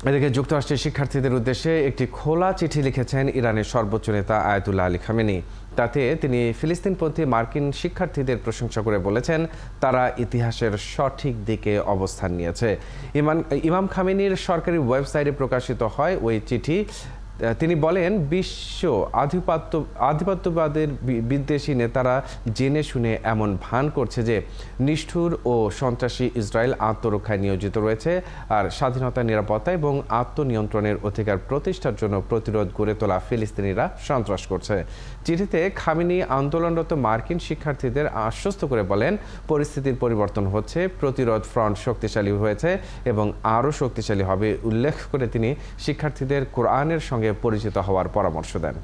এদিকে যুক্তরাষ্ট্রের শিক্ষার্থীদের উদ্দেশ্যে একটি খোলা চিঠি লিখেছেন ইরানের সর্বোচ্চ নেতা আয়াতুল্লাহ আলী খামেনি। তাতে তিনি ফিলিস্তিনপন্থী মার্কিন শিক্ষার্থীদের প্রশংসা করে বলেছেন, তারা ইতিহাসের সঠিক দিকে অবস্থান নিয়েছে। ইমাম খামেনির সরকারি ওয়েবসাইটে প্রকাশিত হয় ওই চিঠি। তিনি বলেন, বিশ্ব আধিপত্যবাদের বিদ্বেষী নেতারা জেনে শুনে এমন ভান করছে যে নিষ্ঠুর ও সন্ত্রাসী ইসরায়েল আত্মরক্ষায় নিয়োজিত রয়েছে, আর স্বাধীনতা, নিরাপত্তা এবং আত্মনিয়ন্ত্রণের অধিকার প্রতিষ্ঠার জন্য প্রতিরোধ গড়ে তোলা ফিলিস্তিনিরা সন্ত্রাস করছে। চিঠিতে খামেনি আন্দোলনরত মার্কিন শিক্ষার্থীদের আশ্বস্ত করে বলেন, পরিস্থিতির পরিবর্তন হচ্ছে, প্রতিরোধ ফ্রন্ট শক্তিশালী হয়েছে এবং আরও শক্তিশালী হবে। উল্লেখ করে তিনি শিক্ষার্থীদের কোরআনের সঙ্গে পরিচিত হওয়ার পরামর্শ দেন।